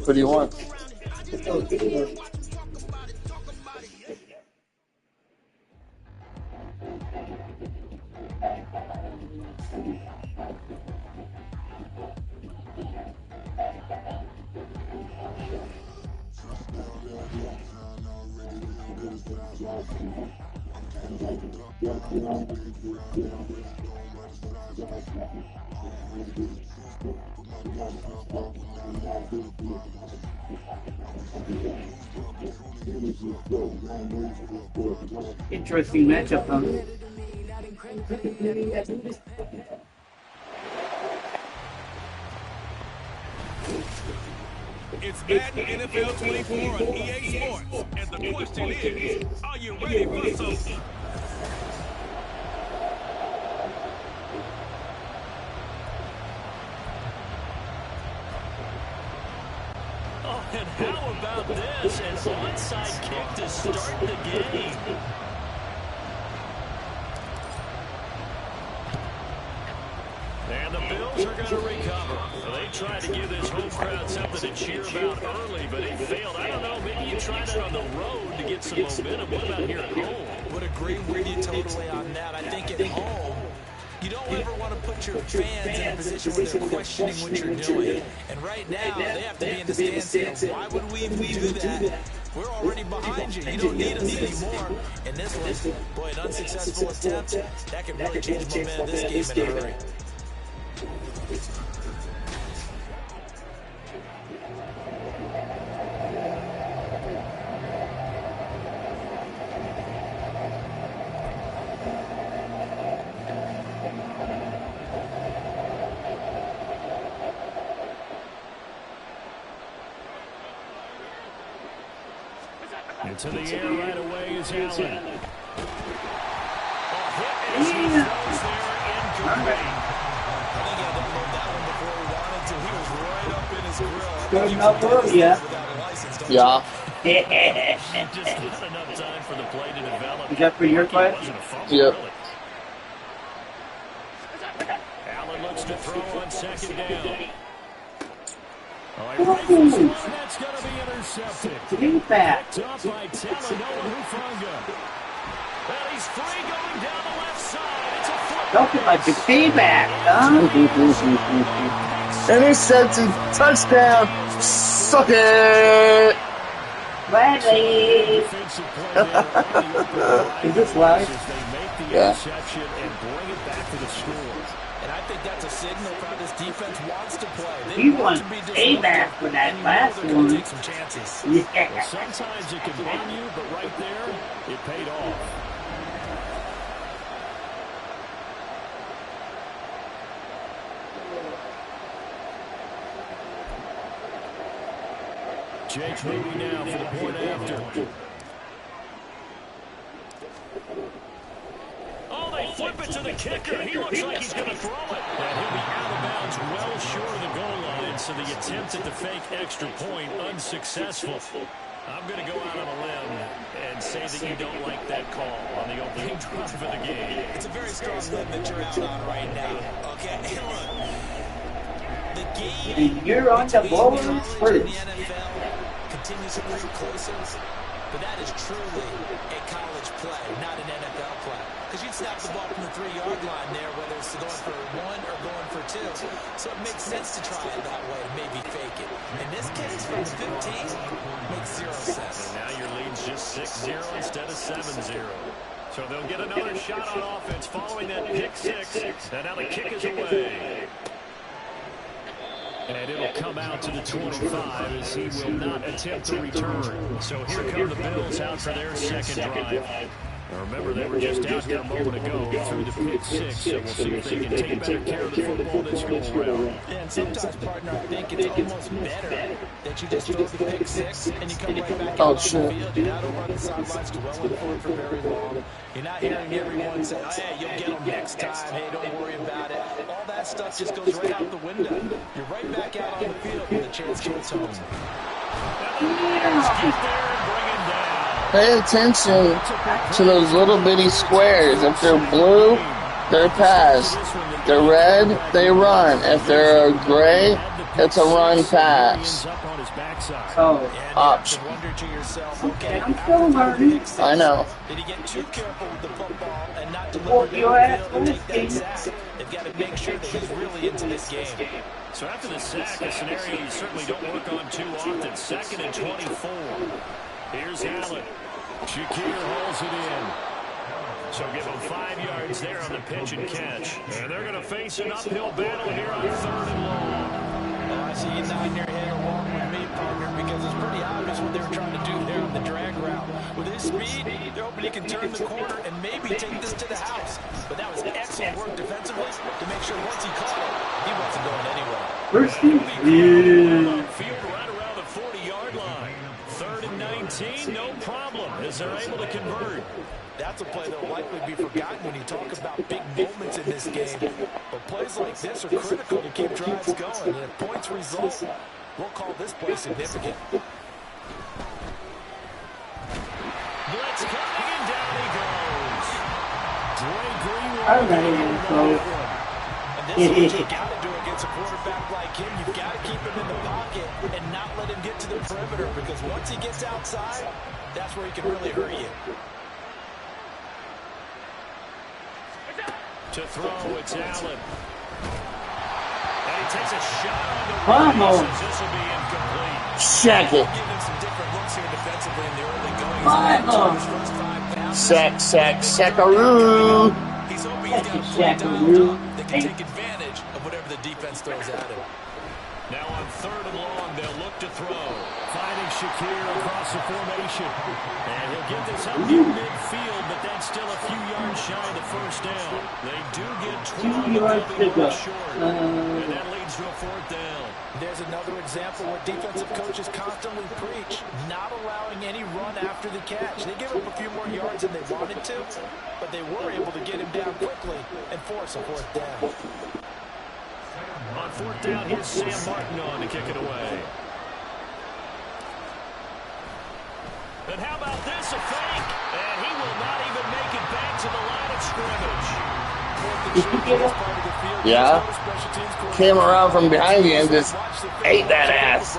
What do you want? Interesting matchup, huh? It's Madden NFL 24 on EA Sports, and the question is, are you ready for some? Oh, and how about this? An onside kick to start the game. And the Bills are going to recover. They tried to give this home crowd something to cheer about early, but it failed. I don't know, maybe you tried it on the road to get some momentum. What about here at home? Would agree with you totally on that. I think at home, you don't ever want to put your fans in a position where they're questioning what you're doing. And right now, they have to be in the stands. Why would we even do that? We're already behind you. You don't need us anymore. And this one, boy, an unsuccessful attempt, that can really change the momentum of this game in a hurry. Into the air right away is Allen. A hit as he throws there incomplete. I think he had to load that one before he wanted to. He was right up in his grill. Good enough for you. Yeah. Just not enough time for the play to develop. Is that for your play? Yep. Allen looks to throw on second down. That's going to be intercepted. Feedback. Picked up by Talanoa Hufanga. Well, he's free going down the left side. It's a foot. Don't be like the feedback, huh? Intercepted. Touchdown. Suck it. Bradley. Is this live? Yeah. Interception and bring it back to the score. And I think that's a signal for how this defense wants to play. He wants payback for that last one. Take some chances. Yeah. Well, sometimes it can burn you, but right there, it paid off. Jake moving now for the point after. Oh, they flip it to the kicker. He looks like he's going to throw it. And he'll be out of bounds well short of the goal line, so the attempt at the fake extra point unsuccessful. I'm going to go out on a limb and say that you don't like that call on the opening drive of the game. It's a very strong limb that you're out on right now. Okay, look. The game And you're on the ball in the first. NFL continues to creep closer, but that is truly a college play, not an NFL play. Because you'd snap the ball from the 3-yard line there, whether it's going for 1 or going for 2. So it makes sense to try it that way, maybe fake it. In this case, from the 15, makes 0 sense. And now your lead's just 6-0 instead of 7-0. So they'll get another shot on offense following that pick 6. And now the kick is away. And it'll come out to the 25 as he will not attempt to return. So here come the Bills out for their second drive. Now remember, they were just out here a moment ago through the pick 6, so we'll see if they can take better care of the football this go around. And sometimes, partner, I think it's almost better that you just throw the pick 6 and you come right back out on the field. You're not over on the sidelines dwelling for it for very long. You're not hearing everyone say, hey, you'll get them next time. Hey, don't worry about it. All that stuff just goes right out the window. You're right back out on the field with a chance to atone. And the Lions get there and bring it down. Pay attention to those little bitty squares. If they're blue, they're pass. If they're red, they run. If they're gray, it's a run pass. So, Option. okay, I'm still learning. I know. Did he get too careful with the football and not Well, deliver your ass the was sack? They've got to make sure that he's really into this game. So after the sack, a scenario you certainly don't work on too often. 2nd and 24. Here's Allen. Shakir hauls it in. So give him 5 yards there on the pitch and catch. And they're going to face an uphill battle here on 3rd and long. Well, I see you nodding your head along with me, partner, because it's pretty obvious what they were trying to do there on the drag route. With his speed, they're hoping he can turn the corner and maybe take this to the house. But that was excellent work defensively to make sure once he caught it, he wasn't going anywhere. First and 10. Field right around the 40-yard line. 3rd and 19, no problem, as they're able to convert. That's a play that will likely be forgotten when you talk about big moments in this game. But plays like this are critical to keep drives going. And if points result, we'll call this play significant. Blitz coming, and down he goes. Dre Greenwood. I'm not even close. And this is what you've got to do against a quarterback like him. You've got to keep him in the pocket and not let him get to the perimeter, because once he gets outside, that's where he can really hurt you. To throw, it's Allen. And he takes a shot on the Vamos. run. This will be incomplete. Check it. Give him some different looks here defensively in the early going. Vamos. Sackaroo. He's hoping he's got a play dialed up that can take advantage of whatever the defense throws at him. Now on 3rd and long, they'll look to throw. Finding Shakir across the formation. And he'll get this up near midfield, but that's still a few yards shy of the first down. They do get 12, but they'll be short. And that leads to a 4th down. There's another example where defensive coaches constantly preach not allowing any run after the catch. They give up a few more yards than they wanted to, but they were able to get him down quickly and force a 4th down. On 4th down, here's Sam Martin on to kick it away. And how about this, a fake? And he will not even make it back to the line of scrimmage. Yeah. Came around from behind you and just ate that ass.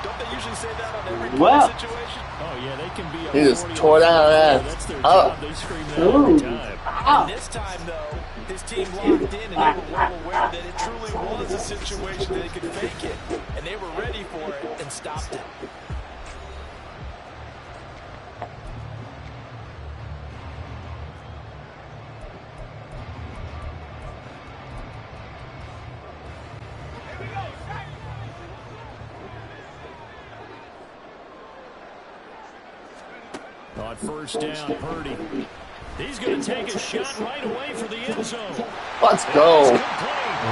Don't they usually say that on every Well. situation? Oh, yeah, they can be a He just 40 tore down that That's their ass. job. They scream that every time. And this time, though, his team locked in, and they were well aware that it truly was a situation that they could fake it. And they were ready for it and stopped it. On 1st down, Purdy. He's going to take a shot right away for the end zone. Let's go. Complete.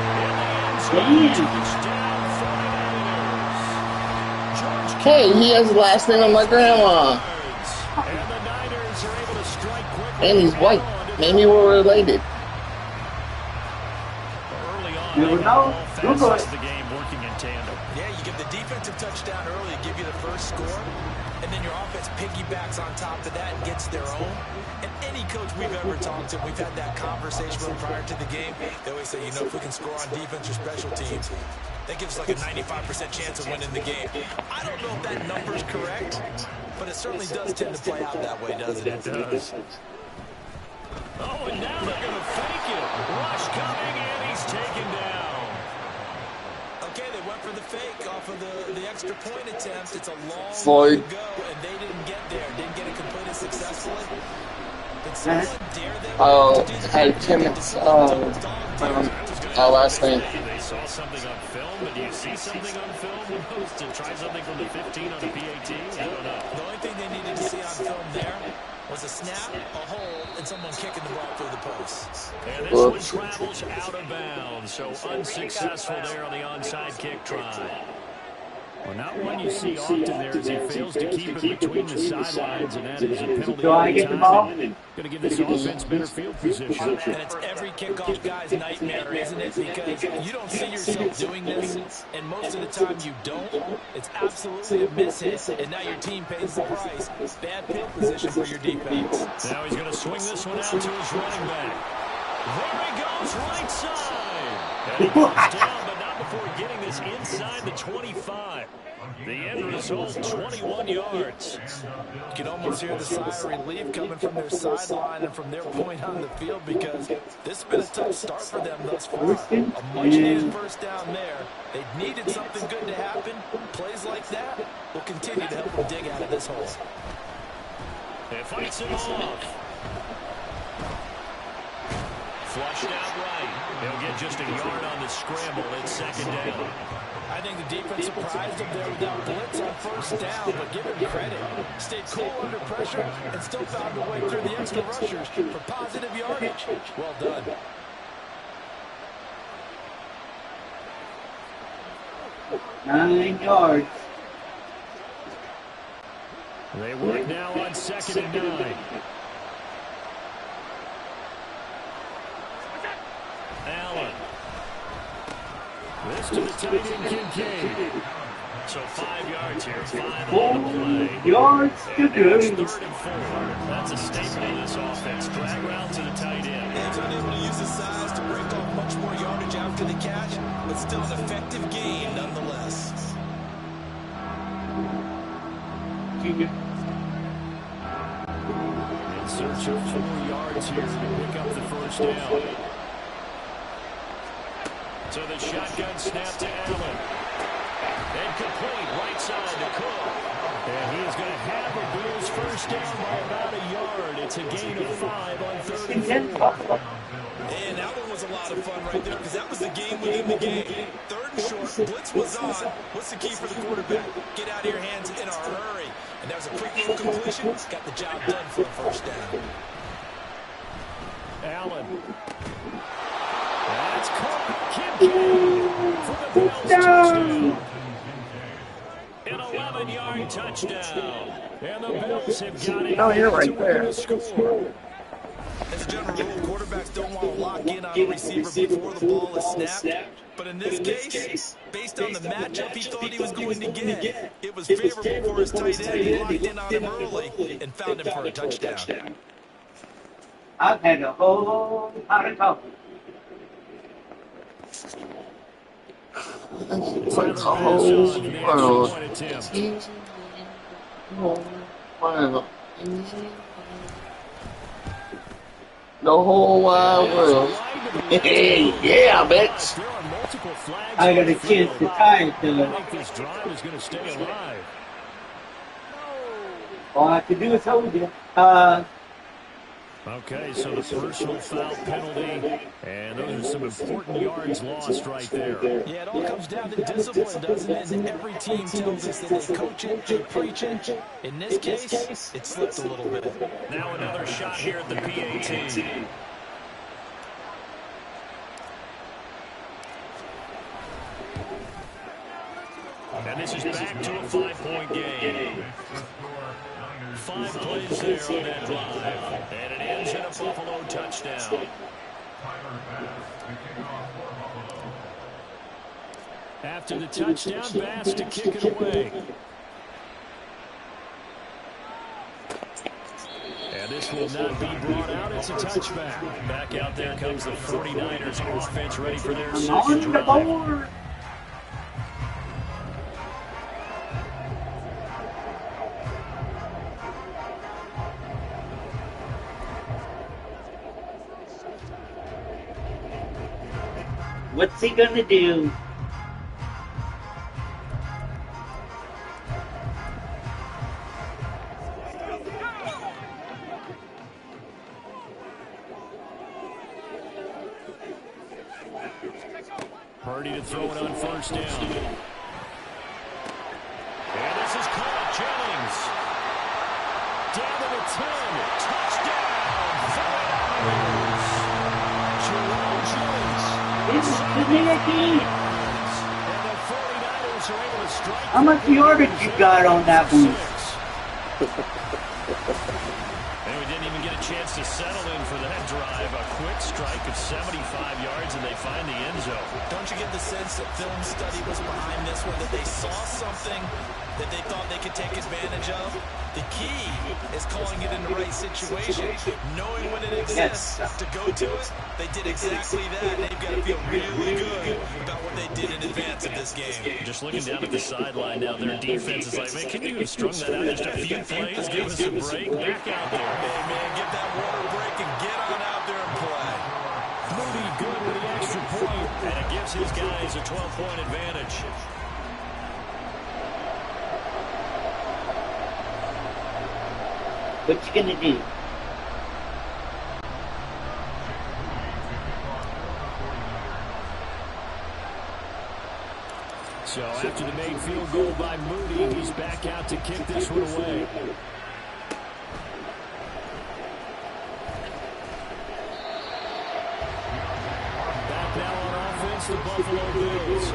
In the end zone. Touchdown, 49ers. George Hey, he has the last name of my grandma. And the Niners are able to strike quickly. And he's white. Maybe we're related. Early on, You they know, got you're all good. facets of the game working in tandem. Yeah, you give the defensive touchdown early, give you the first score, and then your offense piggybacks on top of that and gets their own. And any coach we've ever talked to, we've had that conversation with them prior to the game. They always say, you know, if we can score on defense or special teams, that gives us like a 95% chance of winning the game. I don't know if that number's correct, but it certainly does tend to play out that way, doesn't it? It does. Oh, and now they're going to fake it. Rush coming, and he's taken down. Okay, they went for the fake off of the extra point attempt. It's a long Floyd. way to go, and they didn't get there. Didn't get it completed successfully. Did someone dare them Oh, to do had Kemet's last name. They saw something on film, but do you see something on film to try something from the 15 on the PAT? I don't know. The only thing they needed to see on film there was a snap, a hole, and someone kicking the ball through the post. And this one travels out of bounds, so unsuccessful there on the onside kick try. Well, not one you see often there as he fails to keep it between the sidelines, and that is a penalty. Do I get the ball? Going to give this offense better field position. And it's every kickoff guy's nightmare, isn't it? Because you don't see yourself doing this, and most of the time you don't. It's absolutely a miss hit, and now your team pays the price. Bad field position for your defense. Now he's going to swing this one out to his running back. There he goes, right side. And he goes down, but not before getting this inside the 25. The end result, 21 yards. You can almost hear the sigh of relief coming from their sideline and from their point on the field, because this has been a tough start for them thus far. A much-needed first down there. They needed something good to happen. Plays like that will continue to help them dig out of this hole. It fights him off. Flushed out right. He'll get just a yard on the scramble. It's second down. I think the defense surprised him there without blitz on first down, but give him credit. Stayed cool under pressure and still found a way through the extra rushers for positive yardage. Well done. Nine yards. They work now on 2nd and 9. Allen. This to the tight end, Kincaid. So 5 yards here, 5 on the play. Yards to And go. it's 3rd and 4. That's a staple of this offense. Drag route to the tight end. He's unable to use his size to break off much more yardage after the catch, but still an effective game nonetheless. In search of 4 yards here to pick up the first down. So the shotgun snap to Allen. Incomplete, right side to Cook. And he is going to have a Bills first down by about a yard. It's a gain of 5 on 3rd and 4. And that one was a lot of fun right there, because that was the game within the game. 3rd and short, blitz was on. What's the key for the quarterback? Get out of your hands in a hurry. And that was a pre-throw completion. Got the job done for a first down. Allen. That's Cook. Kincaid for the Bills touchdown. An 11-yard touchdown. And the Bills have got it. Oh, you're right there. As a general rule, quarterbacks don't want to lock in on a receiver before the ball is snapped. But in this case, based on the matchup he thought he was going to get, it was favorable for his tight end. He locked in on him early and found him for a touchdown. I've had a whole lot of coffee. It's like the whole world. Wow. The whole wide world. Yeah, bitch. I got a chance to tie it to them. This drive is going to stay alive. All I have to do is hold you. Okay, so the personal foul penalty, and those are some important yards lost right there. Yeah, it all comes down to discipline, doesn't it? And every team tells us that they coach it, they preach it. In this case, it slipped a little bit. Now another shot here at the PAT. And this is back to a 5-point game. 5 plays there on that drive. And it ends in a Buffalo touchdown. After the touchdown, Bass to kick it away. And this will not be brought out. It's a touchback. Back out there comes the 49ers offense ready for their second drive. What's he gonna do? Purdy to throw it on first down. And this is caught. Jennings. Down to the 10. Touchdown. 49ers. This is the American. And the 49ers are able to How much yardage you got on that one? And we didn't even get a chance to settle in for that drive. A quick strike of 75 yards, and they find the end zone. Don't you get the sense that film study was behind this one, that they saw something that they thought they could take advantage of? The key is calling it in the right situation, knowing when it exists to go to it. They did exactly that. They've got to feel really good about what they did in advance of this game. Just looking down at the sideline now, their defense is like, man, can you have strung that out just a few plays? Give us a break. Back out there. Hey, man, get that water break and get on out there and play. Moody good with the extra point, and it gives his guys a 12-point advantage. What you gonna do? So after the made field goal by Moody, he's back out to kick this one away. Back now on offense, the Buffalo Bills.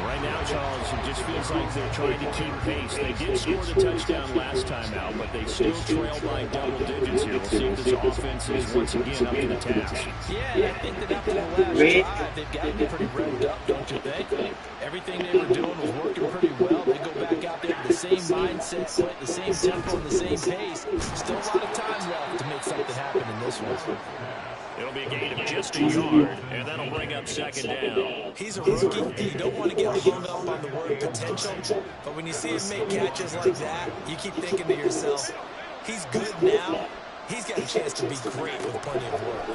Right now, Charles, it just feels like they're trying to keep pace. They did score the touchdown last time out, but they still trail by double digits here. We'll see if this offense is once again up to the task. Yeah, I think that after the last drive, they've gotten pretty revved up, don't you think? Everything they were doing was working pretty well. They go back out there with the same mindset, play at the same tempo, and the same pace. Still a lot of time left to make something happen in this one. It'll be a gain of just a yard, and that'll bring up second down. He's a rookie, and you don't want to get hung up on the word potential, but when you see him make catches like that, you keep thinking to yourself, he's good now. He's got a chance to be great with plenty of work.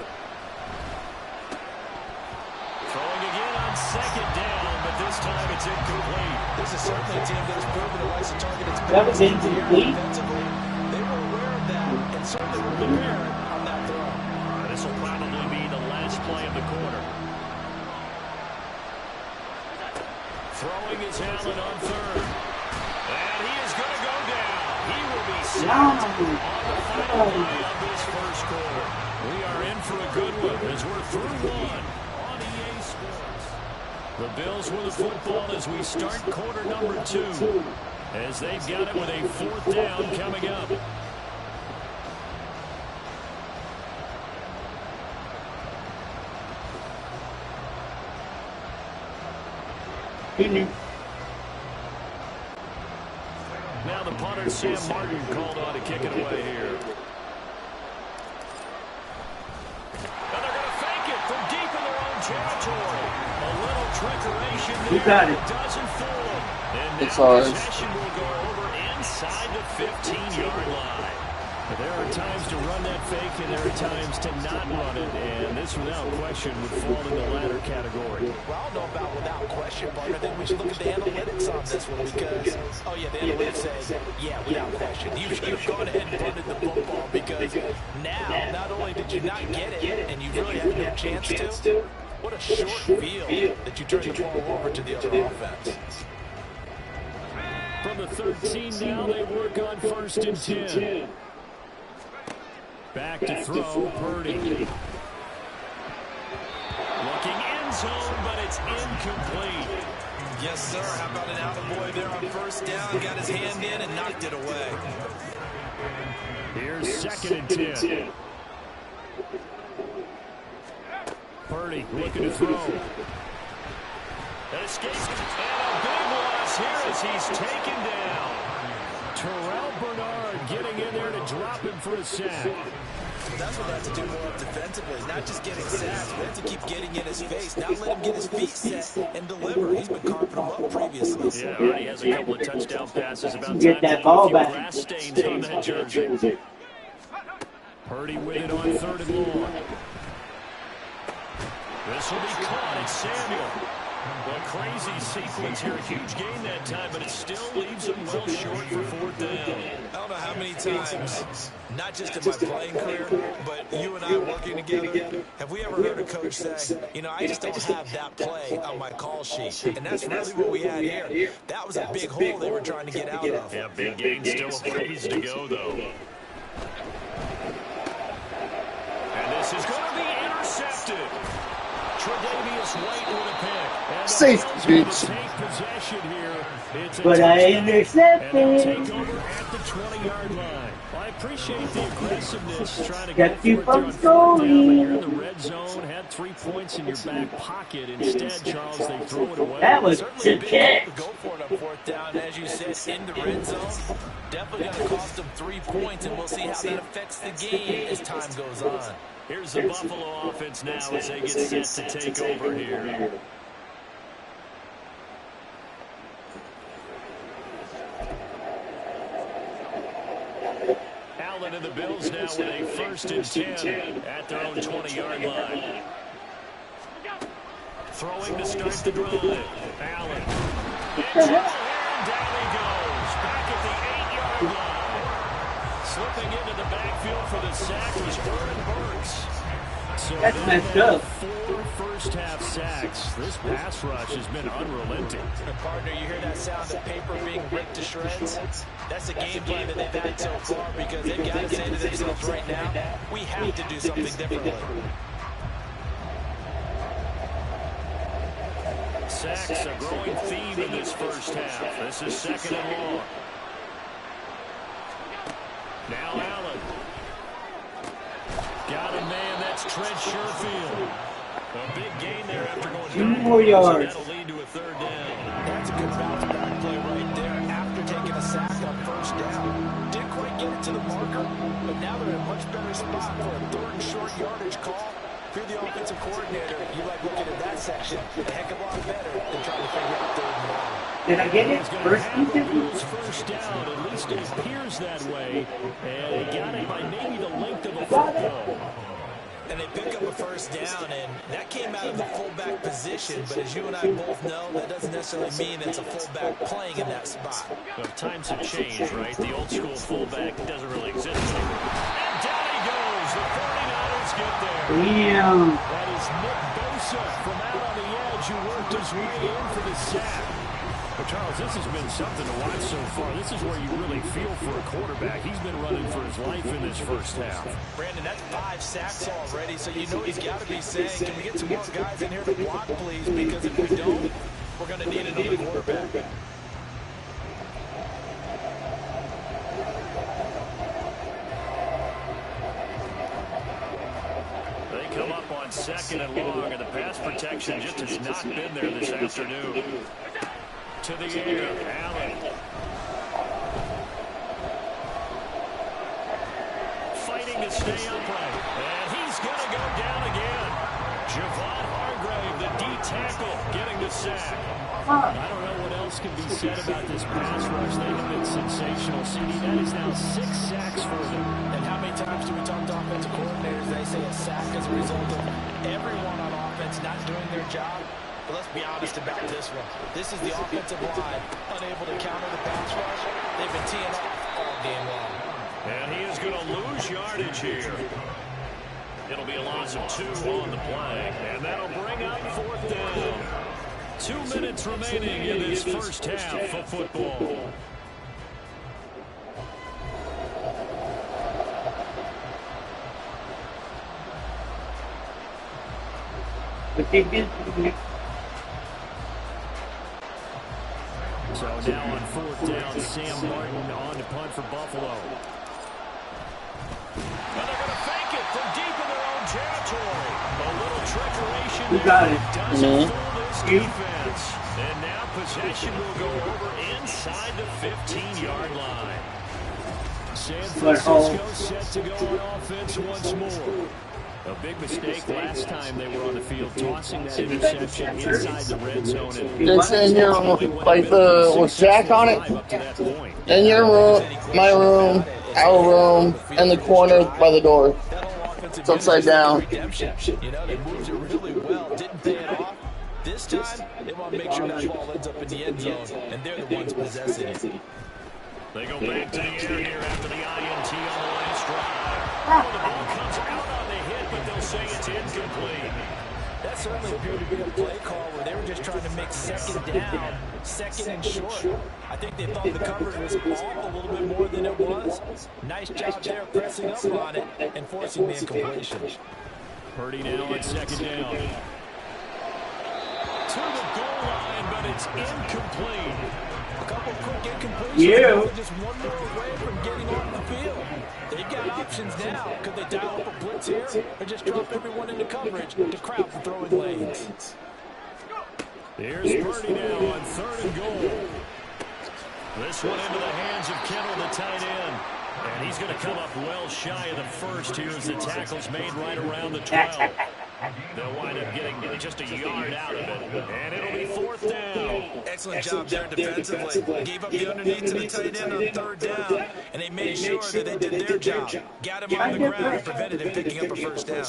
Throwing again on second down, but this time it's incomplete. This is certainly a team that has proven it likes to target its That was incomplete. defensively. They were aware of that, and certainly were prepared on that throw. This will probably be the last play of the quarter. Throwing his Allen on third. And he is going to go down. He will be sacked on the final play of this first quarter. We are in for a good one as we're through one on EA Sports. The Bills with the football as we start quarter number 2. As they've got it with a fourth down coming up. Now the punter, Sam Martin, called on to kick it away here. And they're going to fake it from deep in their own territory. A little trickeration there. You got it. Doesn't fool them. And It's now ours. possession will go over inside the 15-yard line. There are times to run that fake, and there are times to not run it, and this, without question, would fall in the latter category. Well, I don't know about without question, but I think we should look at the analytics on this one because, oh yeah, the analytics say, yeah, without question. You've gone ahead and punted the football because now, not only did you not get it, and you really had no chance to, what a short field that you turned the ball over to the other offense. From the 13 now, they work on 1st and 10. Back to throw, Purdy. Looking end zone, but it's incomplete. Yes, sir. How about an attaboy there on first down? Got his hand in and knocked it away. Here's 2nd and 10. Purdy looking to throw. That escapes, and a big loss here as he's taken down. Terrell Bernard getting in there to drop him for a sack. That's what they have to do more defensively. Not just getting sacks, but have to keep getting in his face. Not let him get his feet set and deliver. He's been carving them up previously. Yeah, already has a couple of touchdown passes. About Get time that to ball put a few back. grass stains on that jersey. Purdy with it on 3rd and long. This will be caught. It's Samuel. A crazy sequence here. A huge gain that time, but it still leaves him well short for 4th down. I don't know how many times, not just in my playing career, but you and I working together, have we ever heard a coach say, you know, I just don't have that play on my call sheet. And that's really what we had here. That was a big hole they were trying to get out of. Yeah, big gain, still a ways to go, though. And this is going to be intercepted. Tre'Davious White with a pick. And Safe, the Bills bitch. will take possession here. It's a But I touchdown, and they'll intercepted. take over at the 20-yard line. Well, I appreciate the aggressiveness trying to Got go you for it there on from fourth down, but you're in scoring. the red zone, had 3 points in your back pocket. Instead, Charles, they throw it away. That was Certainly a the big catch. call to go for it on fourth down. As you said, in the red zone, definitely going to cost them 3 points, and we'll see how that affects the game as time goes on. Here's the Buffalo offense now as they get set to take over here. Allen and the Bills now with a 1st and 10 at their own 20-yard line. Throwing to start the drive. Allen. And down he goes. Back at the 8-yard line. Slipping into the backfield for the sack was Oren Burks. So That's messed up. 4 first-half sacks. This pass rush has been unrelenting. Partner, you hear that sound of paper being ripped to shreds? That's a game plan that they've had so far because they've got to say to themselves right now, we have to do something differently. Sacks, a growing theme in this first half. This is 2nd and long. Now Allen. Got a man, that's Trent Sherfield. A big gain there after going 2 more yards. That'll lead to a 3rd down. That's a good bounce back play right there after taking a sack on 1st down. Didn't quite get it to the marker, but now they're in a much better spot for a 3rd and short yardage call. If you're the offensive coordinator, you like looking at that section a heck of a lot better than trying to figure out 3rd and long. Did I get it? First Bills first down, at least it appears that way. And they got it by maybe the length of a football. And they pick up a 1st down, and that came out of the fullback position. But as you and I both know, that doesn't necessarily mean it's a fullback playing in that spot. Well, times have changed, right? The old school fullback doesn't really exist anymore. And down he goes. The 49ers get there. Damn. That is Nick Bosa from out on the edge who worked his way in for the sack. Well, Charles, this has been something to watch so far. This is where you really feel for a quarterback. He's been running for his life in this first half. Brandon, that's 5 sacks already, so you know he's got to be saying, can we get some more guys in here to block, please? Because if we don't, we're going to need another quarterback. They come up on 2nd and long, and the pass protection just has not been there this afternoon. To the air, Allen. Fighting to stay upright. And he's going to go down again. Javon Hargrave, the D tackle, getting the sack. I don't know what else can be said about this pass rush. They have been sensational. CD, that is now 6 sacks for them. And how many times do we talk to offensive coordinators? They say a sack as a result of everyone on offense not doing their job. But let's be honest about this one. This is the offensive line unable to counter the pass rush. They've been teeing off all game long. And he is going to lose yardage here. It'll be a loss of 2 on the play. And that'll bring up 4th down. 2 minutes remaining in this first half of football. So now on 4th down, Sam Martin on to punt for Buffalo. And they're going to fake it from deep in their own territory. A little trickeration Who there. got it? Doesn't fool this defense. And now possession will go over inside the 15-yard line. San Francisco set to go on offense once more. A big mistake last time they were on the field, tossing that interception inside the red zone. And It's in your, like with Jack on it. In your room, my room, our room, and the corner by the door. It's upside down. You know, they moved it really well, didn't pay it off. This time, they want to make sure that ball ends up in the end zone, and they're the ones possessing it. They go back to the air here after the INT on the last drive. Well, the ball comes out on the hit, but they'll say it's incomplete. That certainly appeared to be a play call where they were just trying to make 2nd down, 2nd and short. I think they thought the coverage was off a little bit more than it was. Nice job there pressing up on it and forcing the incompletion. Purdy now on 2nd down. to the goal line, but it's incomplete. A couple quick incompletions. Just one more away from getting off the field. They've got options now. Could they dial up a blitz here or just drop everyone into coverage to crowd the throwing lanes? Here's Purdy now on 3rd and goal. This one into the hands of Kittle, the tight end. And he's going to come up well shy of the first here as the tackle's made right around the 12. They'll wind up getting just a yard out of it. And it'll be 4th down. Excellent job there defensively. Gave up the underneath to the tight end on 3rd down. And they made sure that they did their job. Got him on the ground and prevented him picking up a first down.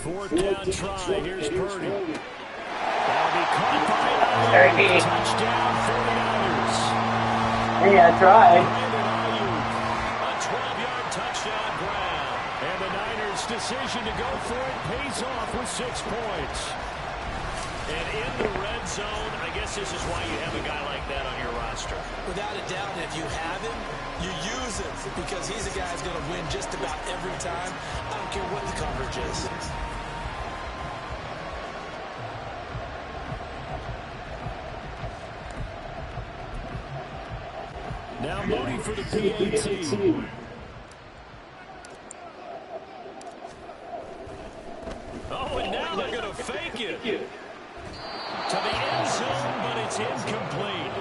4th down try. Here's Purdy. That'll be caught by Ayuk. Touchdown 49ers. Hey, I tried. A 12-yard touchdown grab. And the Niners' decision to go for it pays off with 6 points. And in the red zone, I guess this is why you have a guy like that on your roster. Without a doubt, if you have him, you use him because he's a guy who's going to win just about every time. I don't care what the coverage is. Now Moody for the PAT. Oh, and now they're going to fake it. To the end zone, but it's incomplete.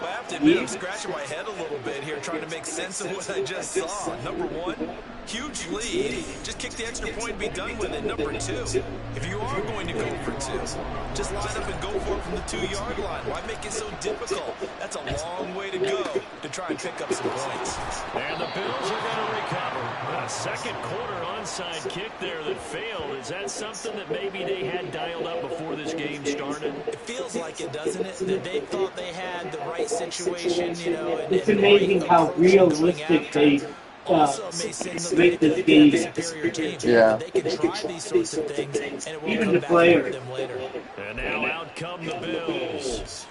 Well, I have to admit, I'm scratching my head a little bit here trying to make sense of what I just saw. Number one, huge lead. Just kick the extra point and be done with it. Number two, if you are going to go for two, just line up and go for it from the 2-yard line. Why make it so difficult? That's a long way to go to try and pick up some points. And the Bills are going to recover. A second quarter onside kick there that failed. Is that something that maybe they had dialed up before this game started? It feels like it, doesn't it? That they thought they had the right situation, you know. It's amazing how realistic they make this game. Yeah. They can try these sorts of things, and it will Even come the back players. to them later. And now out come the Bills.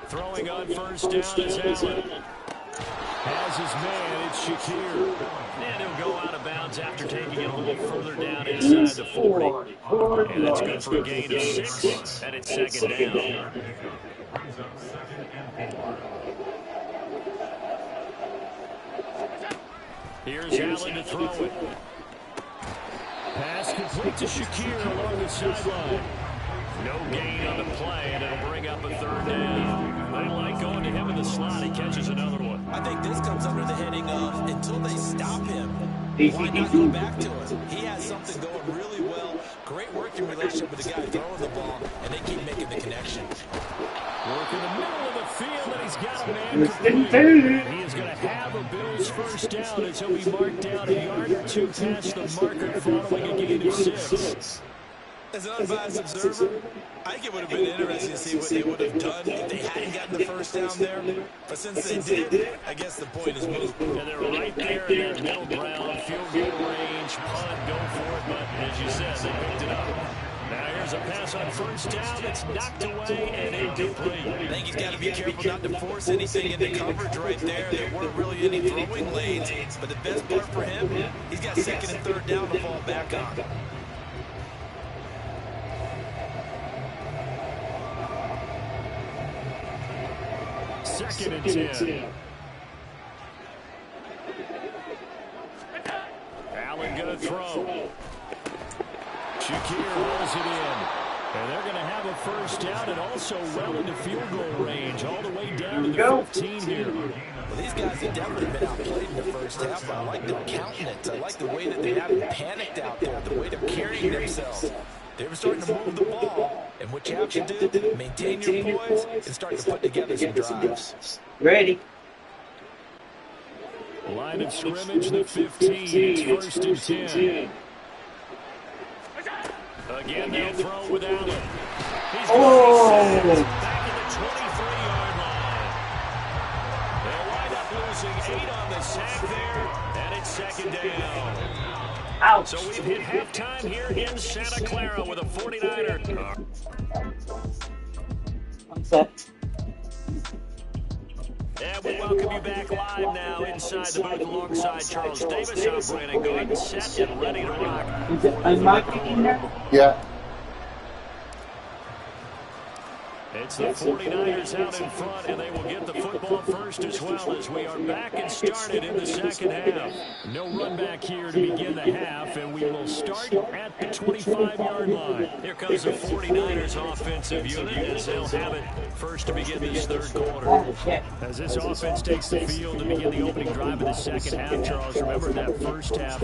Throwing on 1st down is Allen. Has his man, it's Shakir. And he'll go out of bounds after taking it a little further down inside the 40. And that's good for a gain of 6, and it's 2nd down. Here's Allen to throw it. Pass complete to Shakir along the sideline. No gain on the play, and it'll bring up a 3rd down. They like going to him in the slot. He catches another one. I think this comes under the heading of until they stop him, why not go back to him? He has something going really well. Great working relationship with the guy throwing the ball, and they keep making the connection. Work in the middle of the field, and he's got a man complete. He is going to have a Bills 1st down as he'll be marked down a yard or 2 past the marker following a gain of 6. As an unbiased observer, I think it would have been interesting to see what they would have done if they hadn't gotten the 1st down there. But since they did, I guess the point is moved. And they're right there in that middle ground, field goal range, punt, go for it. But as you said, they picked it up. Now here's a pass on 1st down. It's knocked away and incomplete. I think he's got to be careful not to force anything into coverage right there. There weren't really any throwing lanes. But the best part for him, he's got 2nd and 3rd down to fall back on. Second and 10. Allen going to throw. Shakir rolls it in. And they're going to have a 1st down and also well into field goal range, all the way down to the 15 here. Well, these guys have definitely been outplayed in the 1st half, but I like their countenance. I like the way that they haven't panicked out there, the way they're carrying themselves. They were starting to move the ball, and what you have to do, maintain your poise and start to put together some drives. Ready. Line of scrimmage, the 15. It's 1st and 10. Again, they'll throw without it. He's back in the 23-yard line. They'll wind up losing 8 on the sack there, and it's 2nd down. Ouch. So we've hit halftime here in Santa Clara with a 49er. I'm set. And we welcome you back live now inside the booth alongside Charles Davis. I'm Brandon Gordon, set and ready to rock. Is Mike in there? Yeah. It's the 49ers out in front, and they will get the football first as well as we are back and started in the second half. No run back here to begin the half, and we will start at the 25-yard line. Here comes the 49ers offensive unit as they'll have it first to begin this third quarter. As this offense takes the field to begin the opening drive of the second half, Charles, remember that first half,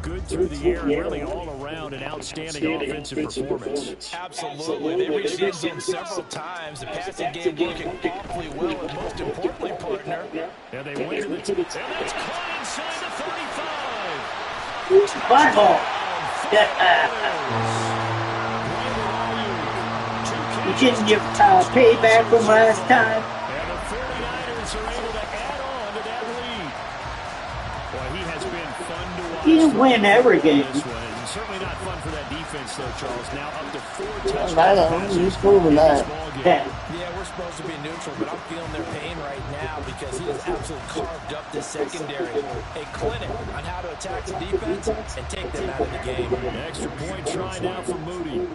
good through the air, really all around an outstanding offensive performance. Absolutely. They reached the end zone several times. The passing game working awfully well, and most importantly, partner. And they went to the and that's caught inside the 35. It's my ball. You getting your payback from last time? And the 49ers are able to add on to that lead. Boy, he has been fun to watch. He didn't win every game. Certainly not fun for that defense, though, Charles. Now up to 4 touchdowns. Right on. He's proving that. Yeah. Yeah, we're supposed to be neutral, but I'm feeling their pain right now because he has absolutely carved up this secondary. A clinic on how to attack the defense and take them out of the game. Extra point try now for Moody.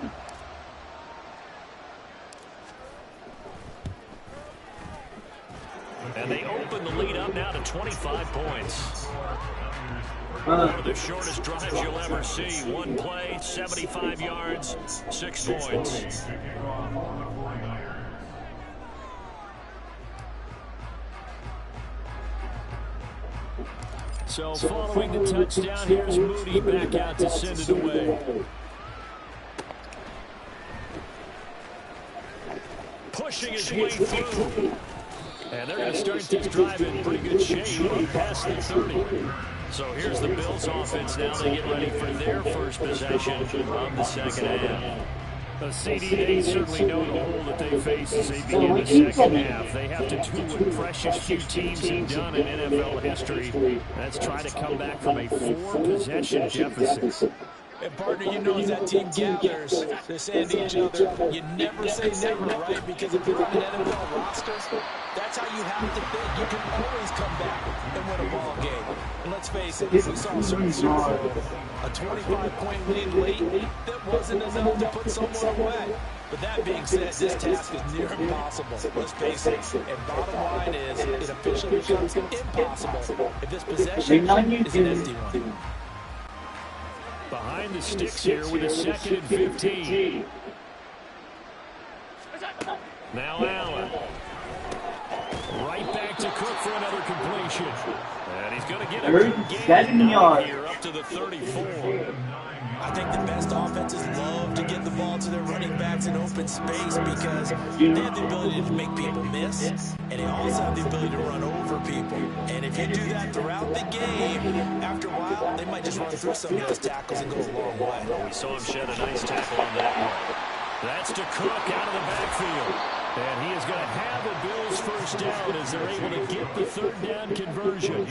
And they open the lead up now to 25 points. One of the shortest drives you'll ever see. One play, 75 yards, 6 points. So following the touchdown, here's Moody back out to send it away. Pushing his way through. And they're going to start this drive in pretty good shape, up past the 30. So here's the Bills offense now. They get ready for their first possession of the second half. The CD, they certainly know the hole that they face as they begin the second half. They have to do what precious few teams have done in NFL history. That's try to come back from a 4-possession deficit. And partner, you know, as that team gathers, they're saying to each other, you never say never, right? Because if you're on an NFL roster, that's how you have to think. You can always come back and win a ball game. And let's face it, we saw a certain Super Bowl, a 25-point lead late that wasn't enough to put someone away. But that being said, this task is near impossible. Let's face it. And bottom line is, it officially becomes impossible if this possession is an empty one. Behind the sticks here with a 2nd and 15. Now Allen. Right back to Cook for another completion. And he's going to get a 7 yards here up to the 34. I think the best offenses love to get the ball to their running backs in open space because they have the ability to make people miss, and they also have the ability to run over people. And if you do that throughout the game, after a while, they might just run through some of those tackles and go a long way. We saw him shed a nice tackle on that one. That's to Cook out of the backfield. And he is going to have the Bills first down as they're able to get the 3rd down conversion.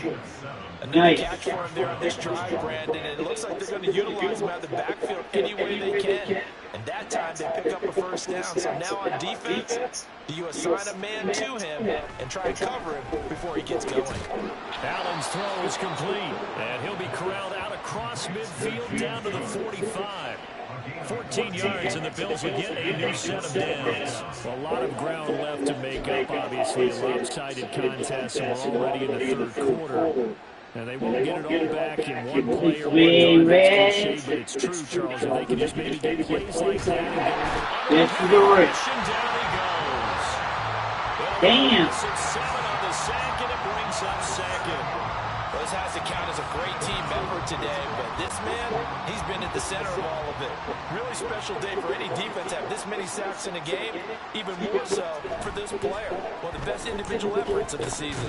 Another catch for him there on this drive, Brandon. And it looks like they're going to utilize him out of the backfield any way they can. And that time they pick up a first down. So now on defense, do you assign a man to him and try and cover him before he gets going? Allen's throw is complete. And he'll be corralled out across midfield down to the 45. 14 yards, and the Bills will get a new set of downs. A lot of ground left to make up, obviously. A lopsided contest, and we're already in the 3rd quarter. And they won't get it all back in one play or one drive. That's cliche, but it's true, Charles. If they can just maybe get plays like that and That's the right. Damn. 6-7 on the sack, and it brings up 2nd. This has to count as a great team member today, but this man, he's been at the center of all of it. Really special day for any defense to have this many sacks in a game, even more so for this player. One of the best individual efforts of the season.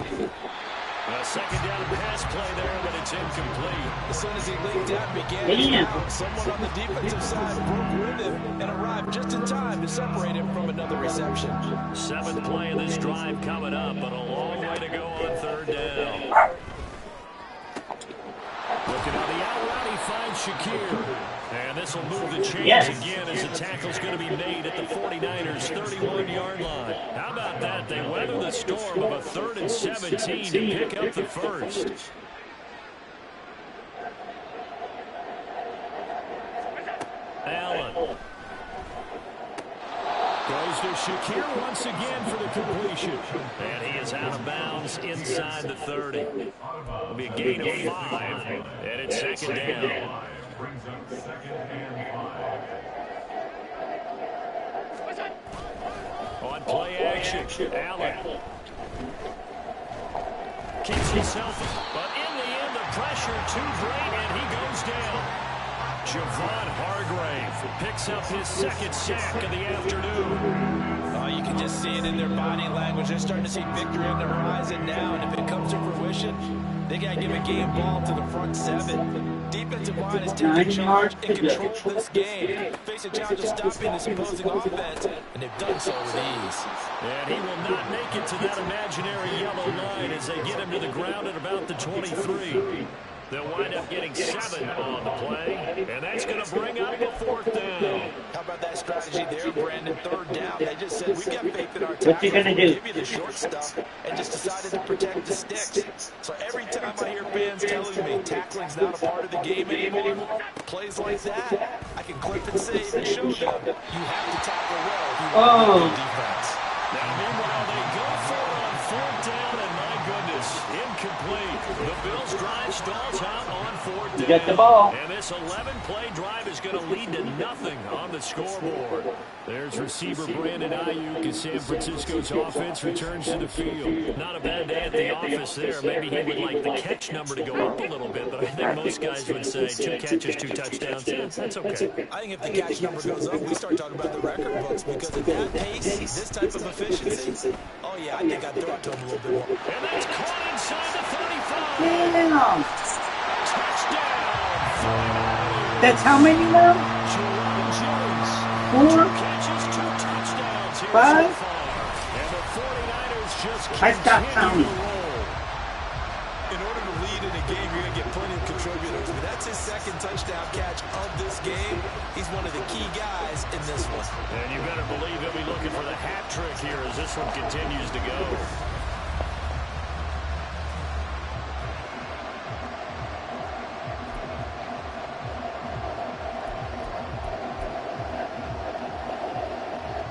A 2nd down pass play there, but it's incomplete. As soon as he leaped out and began, someone on the defensive side broke with him and arrived just in time to separate him from another reception. 7th play of this drive coming up, but a long way to go on 3rd down. Looking on the out route, he finds Shakir. And this will move the chains again as the tackle's going to be made at the 49ers' 31-yard line. How about that? They weather the storm them of a 3rd and 17 to pick up the first. Allen. Goes to Shakir once again for the completion. And he is out of bounds inside the 30. It'll be a gain of 5. And it's 2nd down. On play action, Allen. Keeps himself, but in the end, the pressure too great, and he goes down. Javon Hargrave picks up his 2nd sack of the afternoon. Oh, you can just see it in their body language. They're starting to see victory on the horizon now, and if it comes to fruition, they got to give a game ball to the front 7. Defensive line is taking charge and control this game. Face a challenge of stopping this opposing offense, and they've done so with ease. And he will not make it to that imaginary yellow line as they get him to the ground at about the 23. They'll wind up getting 7 on the play, and that's going to bring up a 4th down. How about that strategy there, Brandon? 3rd down. They just said, we got faith in our tackle. What you gonna do? Give you the short stuff, and just decided to protect the sticks. So every time I hear fans telling me tackling's not a part of the game anymore, plays like that, I can clip and save and show them you have to tackle well if you want to win defense. Now, meanwhile, they go for it on 4th down, and my goodness, incomplete. The Bills drive stalls out on 4th down. You got the ball. And this 11-play drive is going to lead to nothing on the scoreboard. There's receiver Brandon Ayuk as San Francisco's offense returns to the field. Not a bad day at the office there. Maybe he would like the catch number to go up a little bit, but I think most guys would say 2 catches, 2 touchdowns. Yeah, that's okay. I think if the catch number goes up, we start talking about the record books, because at that pace, this type of efficiency, oh yeah, I think I'd throw it to him a little bit more. And that's caught inside the 35. Damn. Touchdown. That's how many now? Jerome Jones. 4? 2 catches, 2 touchdowns here 5? so far. And the 49ers just I stopped continue counting. to roll. In order to lead in a game, you're going to get plenty of contributors. But that's his 2nd touchdown catch of this game. He's one of the key guys in this one. And you better believe he'll be looking for the hat trick here as this one continues to go.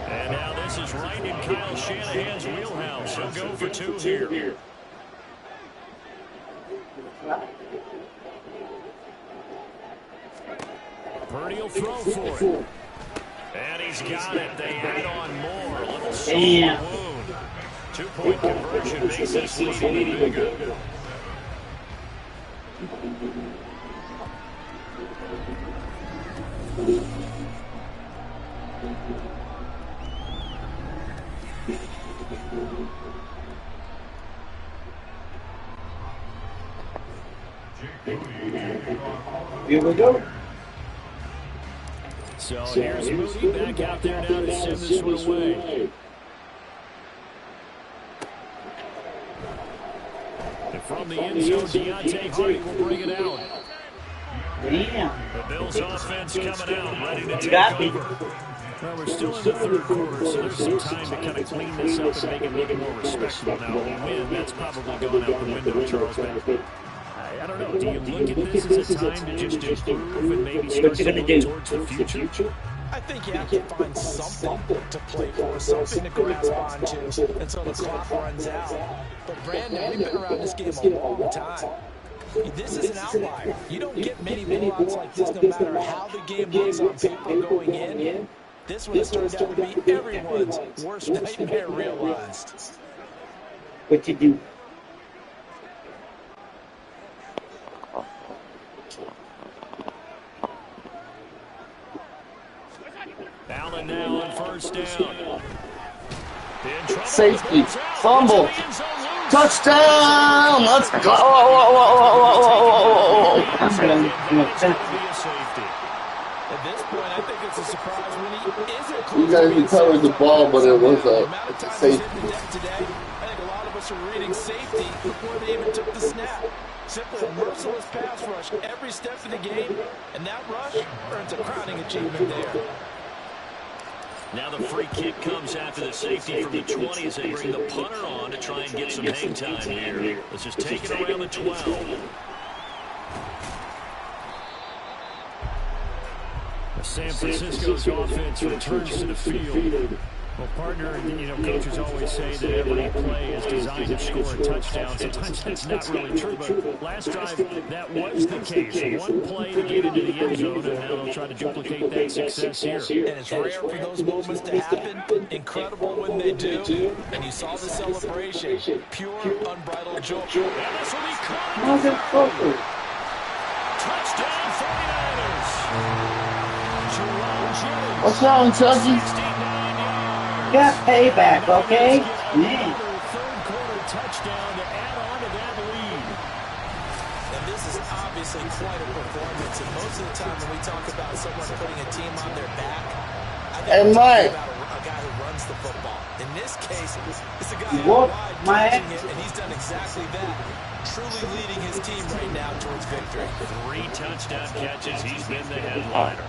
And now this is right in Kyle Shanahan's wheelhouse. He'll go for 2 here. Purdy will throw for it. And he's got it. They add on more. A little soft wound. 2-point conversion makes this lead even bigger. Here we go. So here's Moody back out there now to send this one away. And from the end zone, Deontay Hardy will bring it out. Damn. The Bills offense coming out, ready to take got me. over. Well, we're still in the 3rd quarter, so there's some time to kind of clean this up and make it look more respectable. Now, when we win, that's probably gone out the window, Charles. I don't know. Do you look at this as a time to just improve and maybe start to look towards the future? I think you have to find something to play for, something to grasp onto until the clock runs out. But Brandon, we've been around this game a long time. This is an outlier. You don't get many blowouts like this no matter how the game looks on paper going in. This one has turned out to be everyone's worst nightmare realized. What you do? Allen now on 1st down. Safety. Fumble. Touchdown! Let's go! I'm going At this point, I think it's a surprise when he isn't close. You guys recovered the ball, but it was a safety. Today, I think a lot of us are reading safety before they even took the snap. Simply a merciless pass rush every step of the game, and that rush earns a crowning achievement there. Now the free kick comes after the safety from the 20 as they bring the punter on to try and get some hang time here. Let's just take it around the 12. San Francisco's offense returns to the field. Well, partner, coaches always say that every play is designed to score a touchdown. Sometimes that's not really true, but last drive, that was the case. One play to get into the end zone, and now they'll try to duplicate that success here. And it's rare for those moments to happen. Incredible when they do. And you saw the celebration. Pure, unbridled joy. And this will be caught. Touchdown, 49ers. What's wrong, Chucky? Got payback, okay? Man. Third quarter touchdown to add on to that lead. And this is obviously quite a performance. And most of the time when we talk about someone putting a team on their back, I think we're talking about a guy who runs the football. In this case, it's a guy who's wide it, and he's done exactly that. Truly leading his team right now towards victory. 3 touchdown catches. He's been the headliner.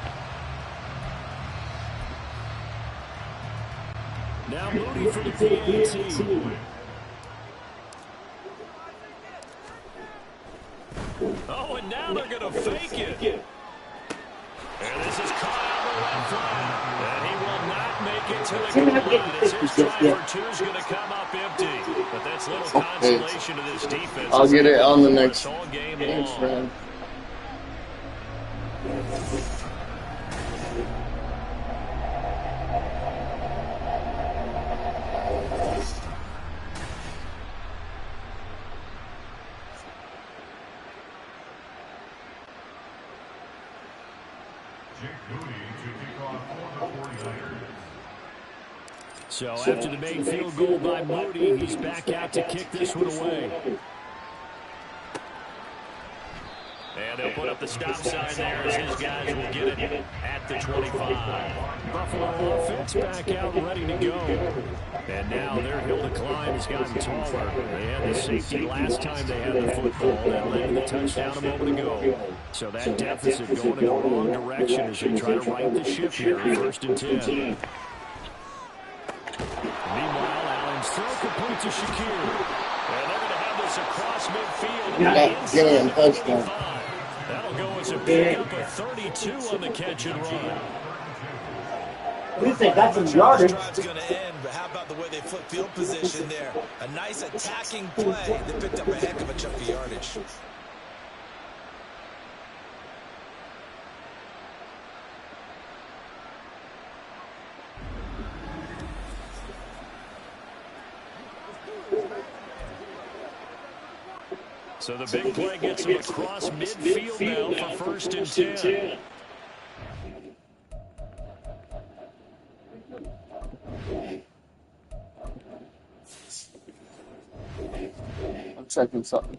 Now Moody for the PAT. Oh, and now they're going to fake it. And this is caught out the left flat. And he will not make it to the goal line. As his try for 2 is going to come up empty. But that's little consolation to this defense. I'll get it on the next game long. So after the main field goal by Moody, he's back out to kick this one away. And they'll put up the stop sign there as his guys will get it at the 25. Buffalo offense back out ready to go. And now their hill to climb has gotten taller. They had the safety last time they had the football. That led to the touchdown a moment ago. So that deficit going in the wrong direction as they try to right the ship here. 1st and 10. Meanwhile, Allen's throw complete to Shakir. And they're going to have this across midfield. Get him, touchdown. That'll go as a pickup of 32 on the catch and run. At least they got some yardage. Drive's going to end, but how about the way they flip field position there? A nice attacking play. They picked up a heck of a chunk of yardage. So the big play gets him across midfield now for 1st and 10. I'm checking something.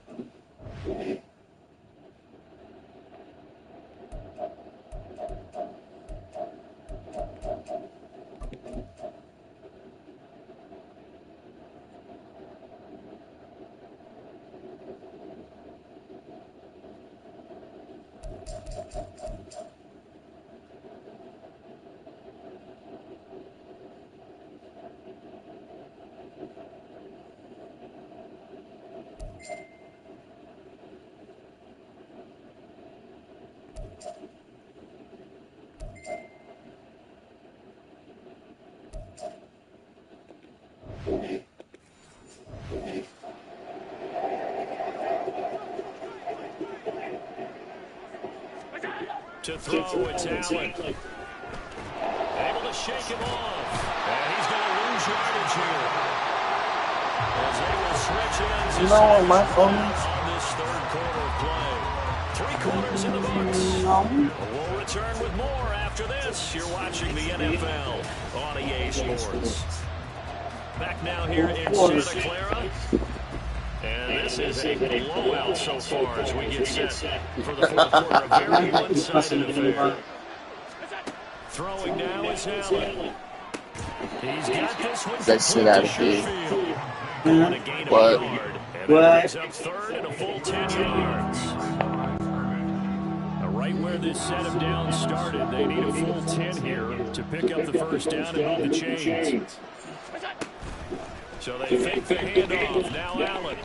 To throw, it's Allen. Able to shake him off. And he's going to lose yardage here. As they will switch ends. You know what my phone is? On this 3rd quarter play. 3 quarters in the books. We'll return with more after this. You're watching the NFL on EA Sports. Back now here in Santa Clara. And this is a blowout so far as we get set for the 4th quarter. A very one-sided affair. Throwing now is Allen. He's got this one. Let's sit out of here. What? What? Up 3rd and a full 10 yards. Right where where this set of downs started. They need a full 10 here to pick up the first down and move the chains. So they fake the handoff. Now Allen.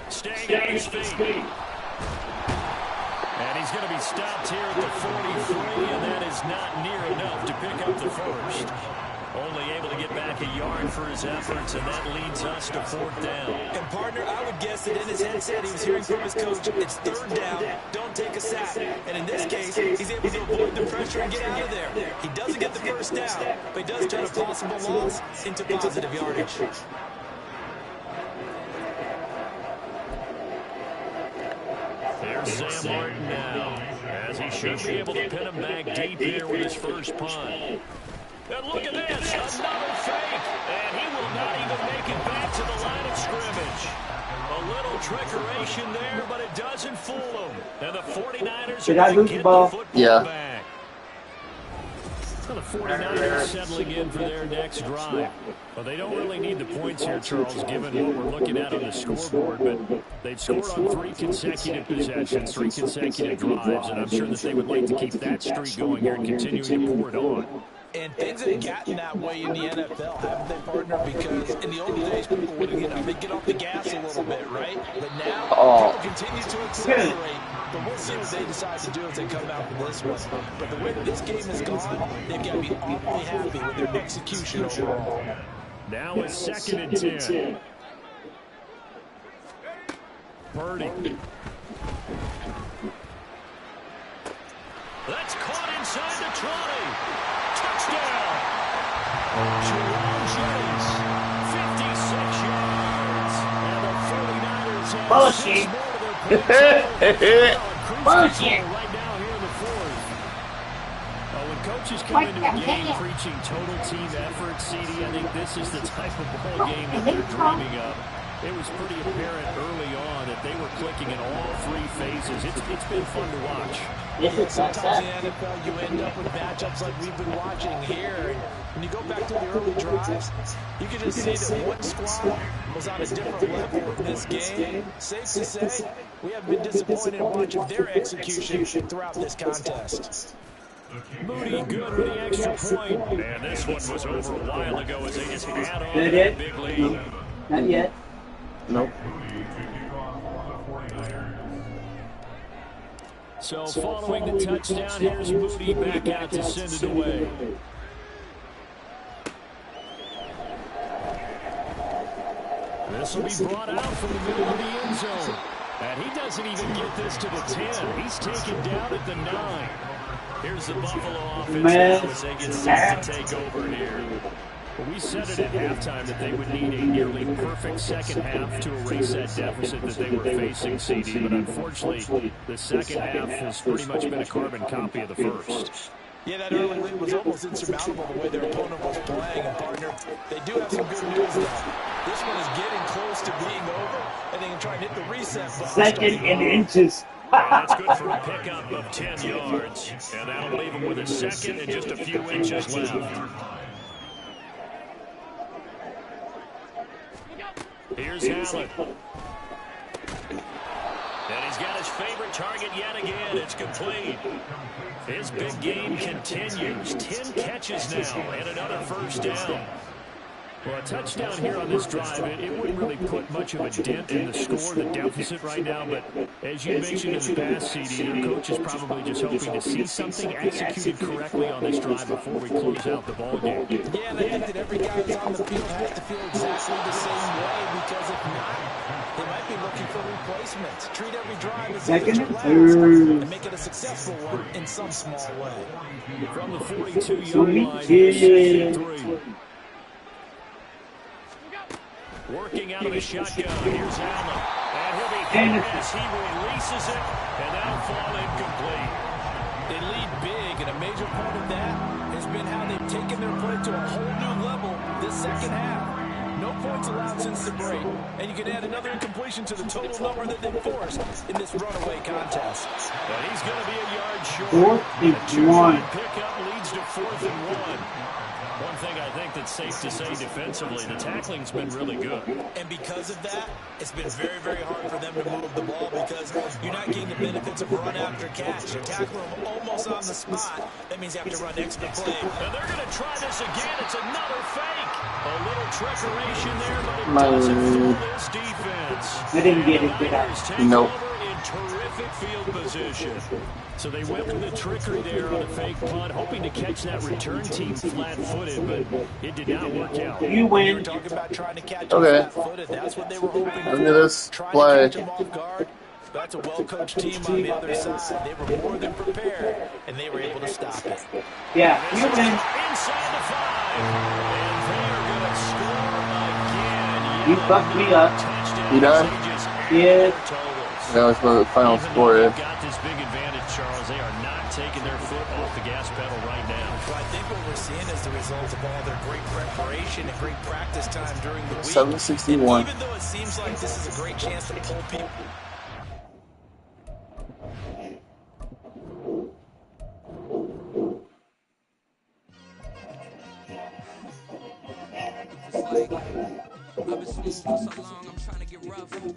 Staying on his feet. And he's going to be stopped here at the 43, and that is not near enough to pick up the first. Only able to get back a yard for his efforts, and that leads us to 4th down. And partner, I would guess that in his headset he was hearing from his coach, it's 3rd down, don't take a sack. And in this case, he's able to avoid the pressure and get out of there. He doesn't get the first down, but he does turn a possible loss into positive yardage. There's Sam Martin now, as he should be able to pin him back deep here with his first punt. And look at this, another fake, and he will not even make it back to the line of scrimmage. A little trickeration there, but it doesn't fool him. And the 49ers are going to get the football back. So the 49ers settling in for their next drive. Well, they don't really need the points here, Charles, given what we're looking at on the scoreboard, but they've scored on 3 consecutive possessions, 3 consecutive drives, and I'm sure that they would like to keep that streak going here and continuing to pour it on. And things have gotten that way in the NFL, haven't they, partner? Because in the old days, people would get off the gas a little bit, right? But now, people continue to accelerate. But we'll see what they decide to do as they come out with this one. But the way that this game has gone, they've got to be awfully happy with their execution overall. Now it's 2nd and 10. Purdy. That's caught inside the 20. Touchdown! Jerome Jennings, 56 yards. And the 49ers have Bullshit. 6 more to their points. Bullshit. Right now here in the 4th. When coaches come into a game preaching total team effort, CD, I think this is the type of ball game that they're dreaming of. It was pretty apparent early on that they were clicking in all 3 phases. It's been fun to watch. Sometimes in the NFL, you end up with matchups like we've been watching here. And when you go back to the early drives, you can just see that one squad was on a different level in this game. Safe to say, we have been disappointed in watching their execution throughout this contest. Moody good with the extra point. And this one was over a while ago as they just had on that big lead. Not yet. Nope. So following the touchdown, here's Moody back out to send it away. This will be brought out from the middle of the end zone. And he doesn't even get this to the 10. He's taken down at the 9. Here's the Buffalo offense now as they get set to take over here. Well, we said it at halftime that they would need a nearly perfect second half to erase that deficit that they were facing, CD. But unfortunately, the second half has pretty much been a carbon copy of the first. Yeah, that early lead was almost insurmountable the way their opponent was playing. And, partner, they do have some good news, though. This one is getting close to being over, and they can try and hit the reset button. 2nd and inches. That's good for a pickup of 10 yards. And that'll leave them with a 2nd and just a few inches left. Here's Allen. And he's got his favorite target yet again. It's complete. His big game continues. 10 catches now and another first down. Well, a touchdown here on this drive, it wouldn't really put much of a dent in the score, the deficit right now, but as you mentioned in the past, CD, your coach is probably just hoping to see something executed correctly on this drive before we close out the ball game. Yeah, and I think that every guy who's on the field has to feel exactly the same way, because if not, they might be looking for replacements. Treat every drive as if it's your last and make it a successful one in some small way. From the 42-yard line, 2nd and 3. Working out of the shotgun, here's Allen. And he'll be hit as he releases it, and that'll fall incomplete. They lead big, and a major part of that has been how they've taken their play to a whole new level this second half. No points allowed since the break, and you can add another incompletion to the total number that they've forced in this runaway contest. But he's going to be a yard short. 4th and 1. Pickup leads to 4th and 1. One thing I think that's safe to say defensively, the tackling's been really good. And because of that, it's been very, very hard for them to move the ball because you're not getting the benefits of run after catch. You tackle them almost on the spot. That means you have to run extra play. And they're going to try this again. It's another fake. A little trickeration there, but it doesn't fool this defense. I didn't get it. Get out. Nope. In terrific field position. So they went with the trickery there on a fake punt, hoping to catch that return team flat-footed, but it did not work out. You win. We're talking about trying to catch Okay. them flat-footed. That's what they were hoping for. Look at this Trying play. to catch them off guard. That's a well-coached team on the other side. They were more than prepared, and they were able to stop it. Yeah, you win. Inside the 5. And they are going to score again. You fucked me up. You done? Yeah. That was the final score. They've got this big advantage, Charles. They are not taking their foot off the gas pedal right now. Well, I think what we're seeing is the result of all their great preparation and great practice time during the week. 761. And even though it seems like this is a great chance to pull people. It's like, I've been smoking for so long, I'm trying to get rough.